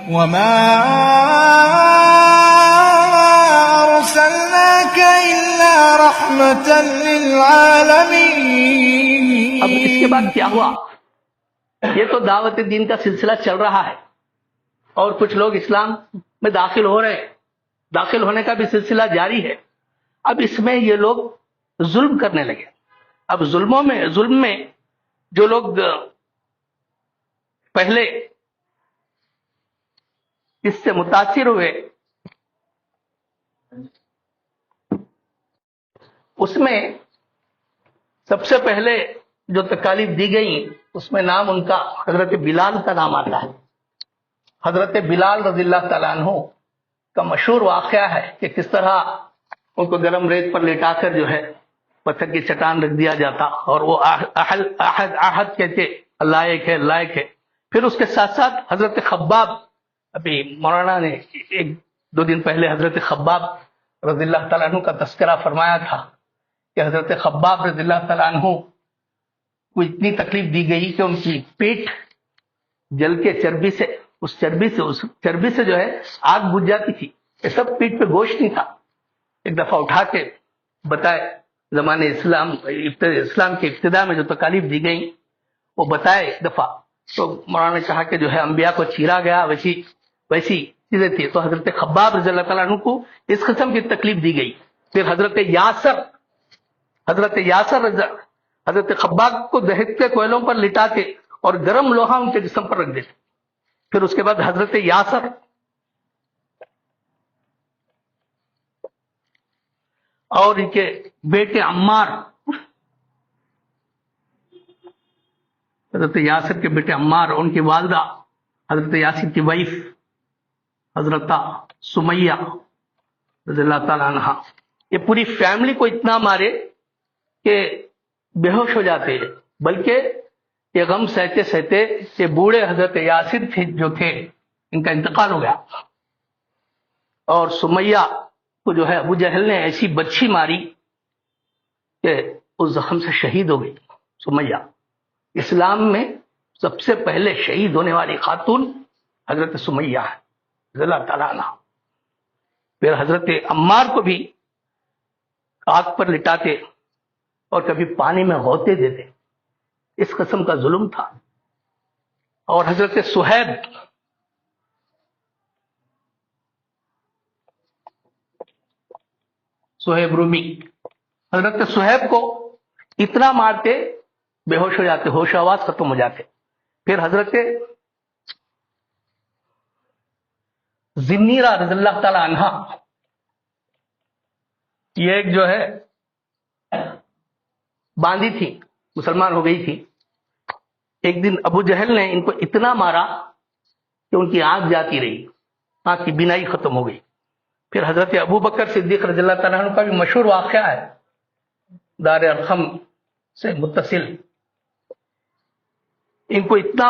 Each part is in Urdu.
وما أرسلناك إلا رحمة للعالمين. اب اس کے بعد کیا ہوا؟ یہ تو دعوت دین کا سلسلہ چل رہا ہے اور کچھ لوگ اسلام میں داخل ہو رہے ہیں، داخل ہونے کا بھی سلسلہ جاری ہے. اب اس میں یہ لوگ ظلم کرنے لگے. اب ظلم میں جو لوگ پہلے اس سے متاثر ہوئے، اس میں سب سے پہلے جو تکالیف دی گئی اس میں نام ان کا حضرت بلال کا نام آتا ہے. حضرت بلال رضی اللہ تعالیٰ عنہ کا مشہور واقعہ ہے کہ کس طرح ان کو گرم ریت پر لٹا کر جو ہے پتھر کی چٹان رکھ دیا جاتا اور وہ احد کہتے اللہ ایک ہے، اللہ ایک ہے. پھر اس کے ساتھ ساتھ حضرت خباب، ابھی مولانا نے ایک دو دن پہلے حضرت خباب رضی اللہ تعالیٰ عنہ کا تذکرہ فرمایا تھا کہ حضرت خباب رضی اللہ تعالیٰ عنہ کو اتنی تکلیف دی گئی کہ ان کی پیٹ جل کے اس چربی سے جو ہے آگ بجھ جاتی تھی. یہ سب پیٹ پہ گوشت نہیں تھا. ایک دفعہ اٹھا کے بتائے زمانے اسلام کے ابتدا میں جو تکالیف دی گئی وہ بتائے ایک دفعہ. تو مولانا نے کہا کہ جو ہے انبیاء کو چیرا گیا ویسی چیزیں تھی. تو حضرت خباب رضی اللہ تعالیٰ عنہ کو اس قسم کی تکلیف دی گئی. پھر حضرت یاسر حضرت خباب کو دہکتے کوئلوں پر لٹا کے اور گرم لوہا ان کے جسم پر رکھ دیتے. پھر اس کے بعد حضرت یاسر اور ان کے بیٹے عمار، حضرت یاسر کے بیٹے عمار اور ان کی والدہ حضرت یاسر کی وائف حضرت سمیہ رضی اللہ تعالیٰ عنہ، یہ پوری فیملی کو اتنا مارے کہ بے ہوش ہو جاتے ہیں. بلکہ یہ غم سہتے سہتے یہ بوڑھے حضرت یاسر جو تھے ان کا انتقال ہو گیا. اور سمیہ کو جو ہے ابو جہل نے ایسی بچھی ماری کہ اس زخم سے شہید ہو گئی. سمیہ اسلام میں سب سے پہلے شہید ہونے والی خاتون حضرت سمیہ ہے رضی اللہ تعالیٰ عنہ. پھر حضرت عمار کو بھی آگ پر لٹاتے اور کبھی پانی میں ہوتے دیتے. اس قسم کا ظلم تھا. اور حضرت صہیب رومی، حضرت صہیب کو اتنا مارتے بے ہوش ہو جاتے، ہوش و آواز ختم ہو جاتے. پھر حضرت زنیرہ رضی اللہ تعالی عنہ، یہ ایک جو ہے باندھی تھی، مسلمان ہو گئی تھی. ایک دن ابو جہل نے ان کو اتنا مارا کہ ان کی آنکھ جاتی رہی، آنکھ کی بینائی ختم ہو گئی. پھر حضرت ابو بکر صدیق رضی اللہ تعالیٰ عنہ کا بھی مشہور واقعہ ہے، دار ارقم سے متصل. ان کو اتنا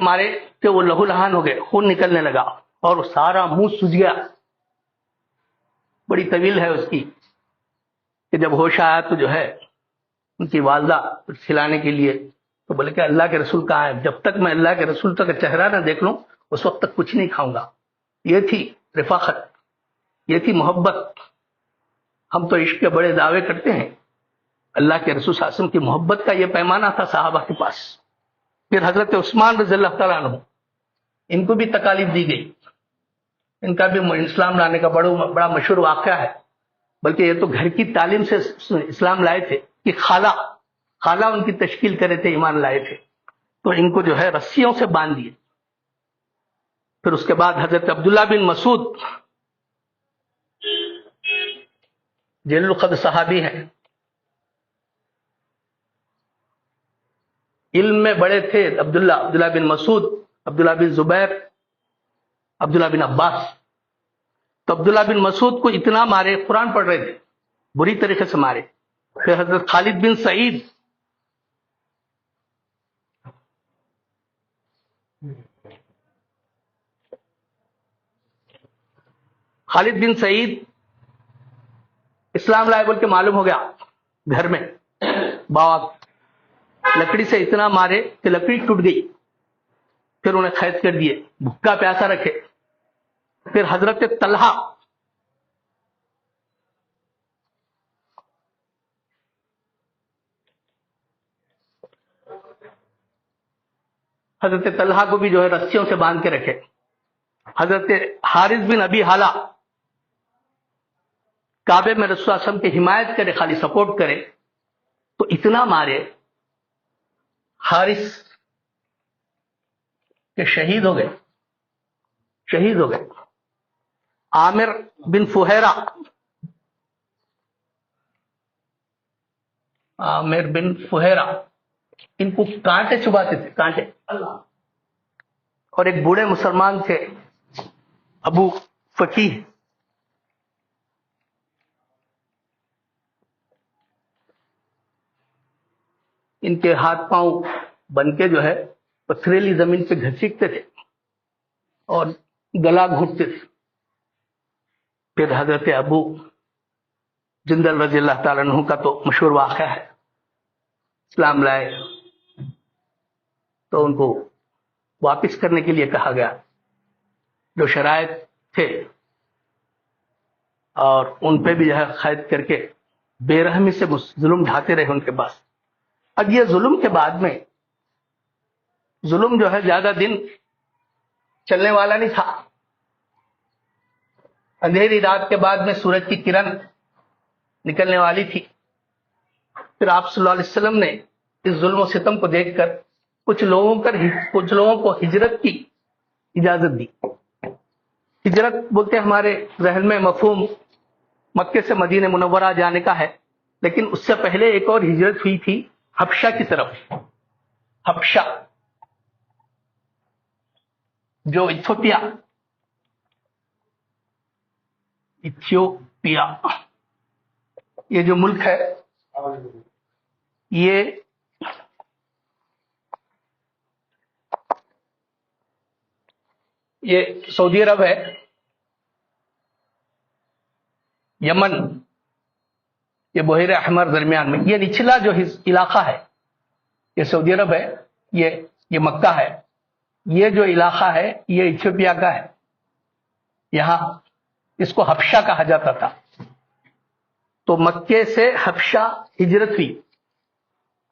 مارے کہ وہ لہو لہان ہو گئے، خون نکلنے لگا اور سارا منہ سوج گیا. بڑی طویل ہے اس کی کہ جب ہوش آیا تو جو ہے ان کی والدہ کچھ کھلانے کے لیے تو بولے کہ اللہ کے رسول کہاں ہے؟ جب تک میں اللہ کے رسول تک چہرہ نہ دیکھ لوں اس وقت تک کچھ نہیں کھاؤں گا. یہ تھی رفاقت، یہ تھی محبت. ہم تو عشق کے بڑے دعوے کرتے ہیں، اللہ کے رسول صلی اللہ علیہ وسلم کی محبت کا یہ پیمانہ تھا صحابہ کے پاس. پھر حضرت عثمان رضی اللہ تعالیٰ عنہ، ان کو بھی تکالیف دی گئی. ان کا بھی اسلام لانے کا بڑا مشہور واقعہ ہے. بلکہ یہ تو گھر کی تعلیم سے اسلام لائے تھے کہ خالہ ان کی تشکیل کرے تھے، ایمان لائے تھے. تو ان کو جو ہے رسیوں سے باندھ دیے. پھر اس کے بعد حضرت عبداللہ بن مسعود جلیل القدر صحابی ہیں، علم میں بڑے تھے. عبداللہ بن مسعود، عبداللہ بن زبیر، عبداللہ بن عباس. تو عبداللہ بن مسعود کو اتنا مارے، قرآن پڑھ رہے تھے، بری طریقے سے مارے. پھر حضرت خالد بن سعید، اسلام لائے بول کے معلوم ہو گیا، گھر میں باوا لکڑی سے اتنا مارے کہ لکڑی ٹوٹ گئی. پھر انہیں قید کر دیے، بھوکا پیاسا رکھے. پھر حضرت طلحہ، حضرت طلحہ کو بھی جو ہے رسیوں سے باندھ کے رکھے. حضرت حارث بن ابی حالہ کعبے میں رسول اللہ صلی اللہ علیہ وسلم کی حمایت کرے، خالی سپورٹ کرے، تو اتنا مارے حارث کہ شہید ہو گئے. شہید ہو گئے. عامر بن فہیرہ، عامر بن فہیرہ، ان کو کانٹے چباتے تھے، کانٹے. اور ایک بوڑھے مسلمان تھے ابو فقیہ، ان کے ہاتھ پاؤں بن کے جو ہے پتھریلی زمین پہ گھسیٹتے تھے اور گلا گھونٹتے تھے. پھر حضرت ابو جندل رضی اللہ تعالیٰ عنہ کا تو مشہور واقعہ ہے، اسلام لائے تو ان کو واپس کرنے کے لیے کہا گیا، جو شرائط تھے، اور ان پہ بھی جو ہے قید کر کے بے رحمی سے ظلم ڈھاتے رہے ان کے پاس. اب یہ ظلم کے بعد میں، ظلم جو ہے زیادہ دن چلنے والا نہیں تھا. اندھیری رات کے بعد میں سورج کی کرن نکلنے والی تھی. پھر آپ صلی اللہ علیہ وسلم نے اس ظلم و ستم کو دیکھ کر کچھ لوگوں کو ہجرت کی اجازت دی. ہجرت بولتے ہیں ہمارے ذہن میں مفہوم مکے سے مدینہ منورہ جانے کا ہے، لیکن اس سے پہلے ایک اور ہجرت ہوئی تھی حبشہ کی طرف. حبشہ جو ایتھوپیا یہ جو ملک ہے، یہ سعودی عرب ہے، یمن، یہ بحیر احمر درمیان میں. یہ نچلا جو علاقہ ہے یہ سعودی عرب ہے، یہ مکہ ہے. یہ جو علاقہ ہے یہ ایتھوپیا کا ہے. یہاں اس کو حبشہ کہا جاتا تھا. تو مکے سے حبشہ ہجرت ہوئی،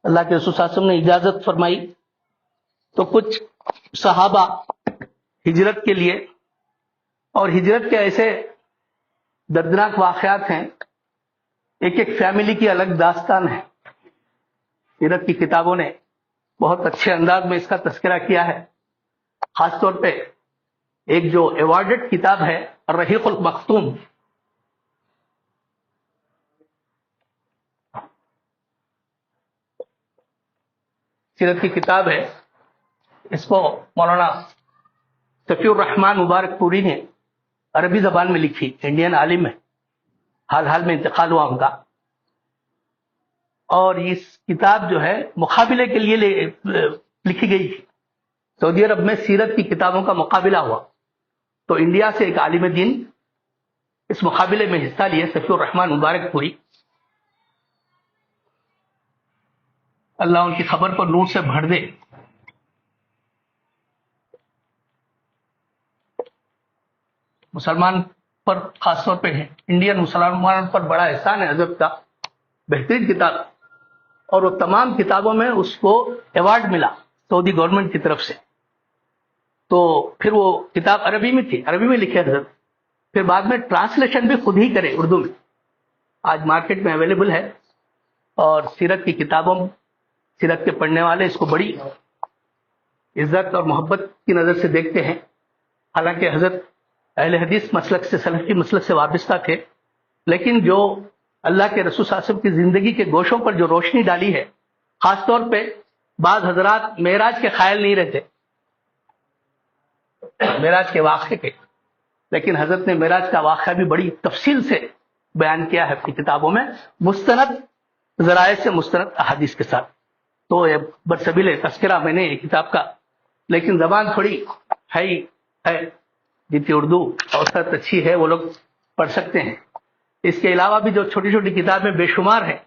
اللہ کے رسول صلی اللہ علیہ وسلم نے اجازت فرمائی. تو کچھ صحابہ ہجرت کے لیے، اور ہجرت کے ایسے دردناک واقعات ہیں، ایک ایک فیملی کی الگ داستان ہے. سیرت کی کتابوں نے بہت اچھے انداز میں اس کا تذکرہ کیا ہے. خاص طور پہ ایک جو ایوارڈڈ کتاب ہے الرحیق المختوم، سیرت کی کتاب ہے، اس کو مولانا تقی الرحمان مبارک پوری نے عربی زبان میں لکھی. انڈین عالم ہے، حال میں انتقال ہوا ان کا. اور اس کتاب جو ہے مقابلے کے لیے لکھی گئی تھی. سعودی عرب میں سیرت کی کتابوں کا مقابلہ ہوا تو انڈیا سے ایک عالم دین اس مقابلے میں حصہ لیے، تقی الرحمان مبارک پوری. اللہ ان کی خبر کو نور سے بھر دے. مسلمان پر خاص طور پہ انڈین مسلمان پر بڑا احسان ہے حضرت کا. بہترین کتاب، اور وہ تمام کتابوں میں اس کو ایوارڈ ملا سعودی گورنمنٹ کی طرف سے. تو پھر وہ کتاب عربی میں تھی، عربی میں لکھی حضرت. پھر بعد میں ٹرانسلیشن بھی خود ہی کرے اردو میں. آج مارکیٹ میں اویلیبل ہے. اور سیرت کی کتابوں، سیرت کے پڑھنے والے اس کو بڑی عزت اور محبت کی نظر سے دیکھتے ہیں. حالانکہ حضرت اہل حدیث مسلک سے، سلفی مسلک سے وابستہ تھے، لیکن جو اللہ کے رسول صلی اللہ علیہ وسلم کی زندگی کے گوشوں پر جو روشنی ڈالی ہے، خاص طور پہ بعض حضرات معراج کے قائل نہیں رہتے، معراج کے واقعے کے، لیکن حضرت نے معراج کا واقعہ بھی بڑی تفصیل سے بیان کیا ہے اپنی کتابوں میں، مستند ذرائع سے، مستند احادیث کے ساتھ. تو یہ برسبیل تذکرہ میں نے کتاب کا، لیکن زبان تھوڑی ہے جتنی اردو اوسط اچھی ہے وہ لوگ پڑھ سکتے ہیں. اس کے علاوہ بھی جو چھوٹی چھوٹی کتابیں بے شمار ہیں.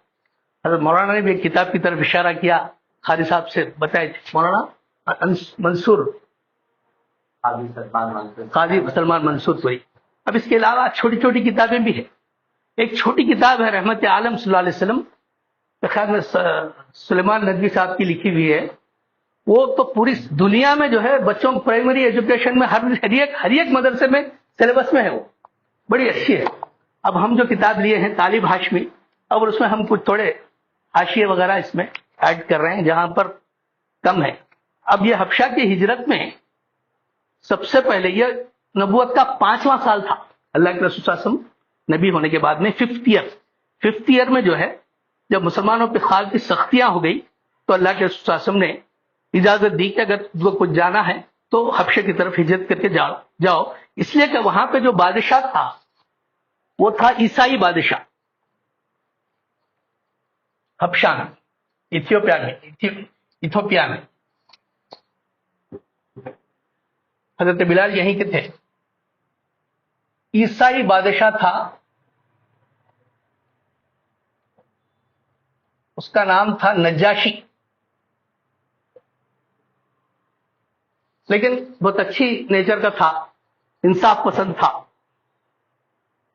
حضرت مولانا نے بھی ایک کتاب کی طرف اشارہ کیا، قاری صاحب سے بتائے، مولانا منصور قاضی سلمان منصور پوری. اب اس کے علاوہ چھوٹی چھوٹی کتابیں بھی ہیں. ایک چھوٹی کتاب ہے رحمت عالم صلی اللہ علیہ وسلم، خیال میں سلیمان ندوی صاحب کی لکھی ہوئی ہے. وہ تو پوری دنیا میں جو ہے بچوں کو پرائمری ایجوکیشن میں ہر ایک مدرسے میں سلیبس میں ہے، وہ بڑی اچھی ہے. اب ہم جو کتاب لیے ہیں طالب ہاشمی، اب اس میں ہم کچھ تھوڑے حاشیے وغیرہ اس میں ایڈ کر رہے ہیں جہاں پر کم ہے. اب یہ حبشہ کی ہجرت میں سب سے پہلے یہ نبوت کا 5واں سال تھا. اللہ کے رسول صلی اللہ علیہ وسلم نبی ہونے کے بعد میں 5th ایئر میں جو ہے جب مسلمانوں پہ خال کی سختیاں ہو گئی تو اللہ کے رسول صلی اللہ علیہ وسلم نے اجازت دی کہ اگر تم کو کچھ جانا ہے تو حبشے کی طرف ہجرت کر کے جاؤ. اس لیے کہ وہاں پہ جو بادشاہ تھا وہ تھا عیسائی بادشاہ، حبشہ میں، ایتھوپیا میں. حضرت بلال یہیں کے تھے. عیسائی بادشاہ تھا، اس کا نام تھا نجاشی. لیکن بہت اچھی نیچر کا تھا، انصاف پسند تھا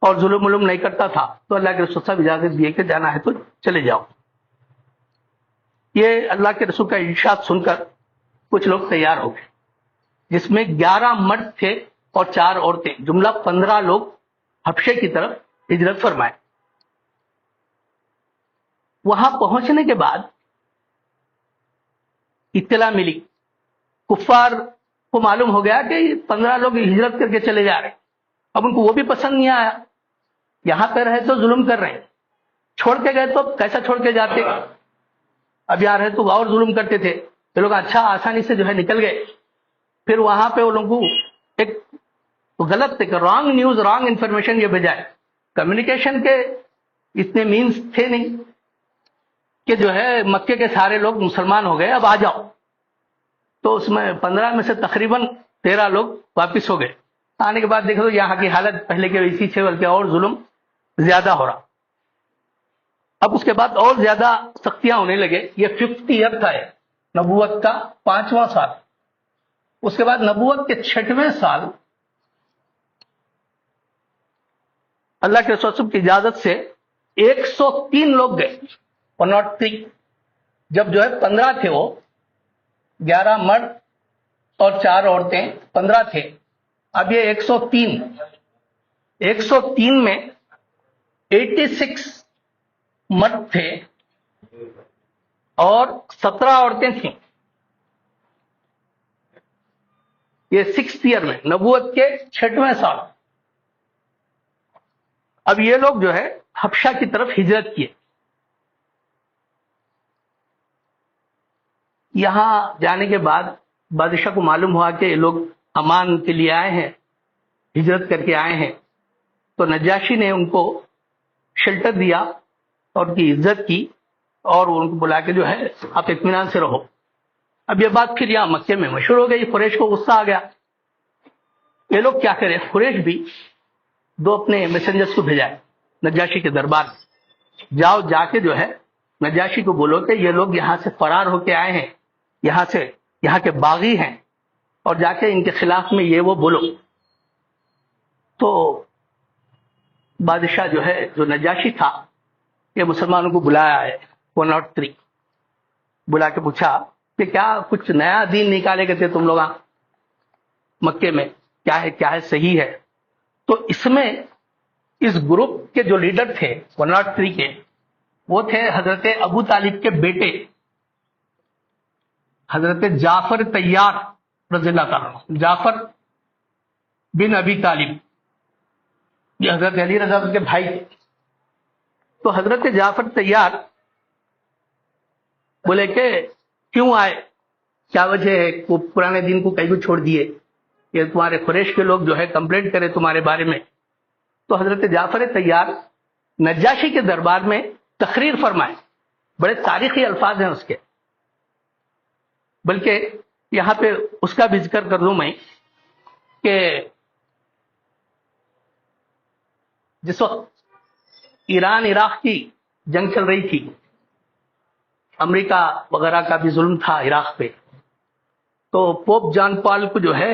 اور ظلم علم نہیں کرتا تھا. تو اللہ کے رسول صاحب اجازت دیے کہ جانا ہے تو چلے جاؤ. یہ اللہ کے رسول کا ارشاد سن کر کچھ لوگ تیار ہو گئے، جس میں 11 مرد تھے اور 4 عورتیں، جملہ 15 لوگ حبشے کی طرف ہجرت فرمائے. وہاں پہنچنے کے بعد اطلاع ملی، کفار کو معلوم ہو گیا کہ 15 لوگ ہجرت کر کے چلے جا رہے ہیں. اب ان کو وہ بھی پسند نہیں آیا، یہاں پہ رہے تو ظلم کر رہے ہیں، چھوڑ کے گئے تو کیسا چھوڑ کے جاتے، اب یہاں رہے تو اور ظلم کرتے تھے. یہ لوگ اچھا آسانی سے جو ہے نکل گئے. پھر وہاں پہ وہ لوگوں ایک غلط رانگ نیوز، رانگ انفارمیشن یہ بھیجائے. کمیونیکیشن کے اتنے مینز تھے نہیں کہ جو ہے مکے کے سارے لوگ مسلمان ہو گئے اب آ جاؤ. تو اس میں 15 میں سے تقریباً 13 لوگ واپس ہو گئے. آنے کے بعد دیکھو تو یہاں کی حالت پہلے کے ویسی تھے، بلکہ اور ظلم زیادہ ہو رہا. اب اس کے بعد اور زیادہ سختیاں ہونے لگے. یہ 5th ایئر تھا، نبوت کا 5واں سال. اس کے بعد نبوت کے 6ویں سال اللہ کے رسول کی اجازت سے 103 لوگ گئے، 103. جب جو ہے 15 تھے، وہ 11 مرد اور 4 عورتیں، 15 تھے. اب یہ 103 میں 86 مرد تھے اور 17 عورتیں تھیں. یہ 6th ایئر میں، نبوت کے 6ویں سال. اب یہ لوگ جو ہے حبشہ کی طرف ہجرت کیے. یہاں جانے کے بعد بادشاہ کو معلوم ہوا کہ یہ لوگ امان کے لیے آئے ہیں، ہجرت کر کے آئے ہیں. تو نجاشی نے ان کو شیلٹر دیا اور ان کی عزت کی اور ان کو بلا کے جو ہے آپ اطمینان سے رہو. اب یہ بات پھر یہاں مکے میں مشہور ہو گئی. قریش کو غصہ آ گیا. یہ لوگ کیا کرے، قریش بھی 2 اپنے میسنجرز کو بھیجائے نجاشی کے دربار میں. جاؤ، جا کے جو ہے نجاشی کو بولو کہ یہ لوگ یہاں سے فرار ہو کے آئے ہیں، یہاں کے باغی ہیں، اور جا کے ان کے خلاف میں یہ وہ بولو. تو بادشاہ جو ہے، جو نجاشی تھا، یہ مسلمانوں کو بلایا ہے 103. بلا کے پوچھا کہ کیا کچھ نیا دین نکالے گئے تھے تم لوگ مکے میں، کیا ہے صحیح ہے؟ تو اس میں اس گروپ کے جو لیڈر تھے 103 کے، وہ تھے حضرت ابو طالب کے بیٹے حضرت جعفر طیار رضی اللہ تعالیٰ، جعفر بن ابی طالب. یہ حضرت علی رضا کے بھائی تھے. تو حضرت جعفر طیار بولے کہ کیوں آئے، کیا وجہ ہے، وہ پرانے دین کو کہیں کو چھوڑ دیے، یہ تمہارے قریش کے لوگ جو ہے کمپلینٹ کرے تمہارے بارے میں. تو حضرت جعفر طیار نجاشی کے دربار میں تقریر فرمائے. بڑے تاریخی الفاظ ہیں اس کے، بلکہ یہاں پہ اس کا بھی ذکر کر دوں میں کہ جس وقت ایران عراق کی جنگ چل رہی تھی، امریکہ وغیرہ کا بھی ظلم تھا عراق پہ، تو پوپ جان پال کو جو ہے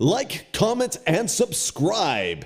Like, comment, and subscribe.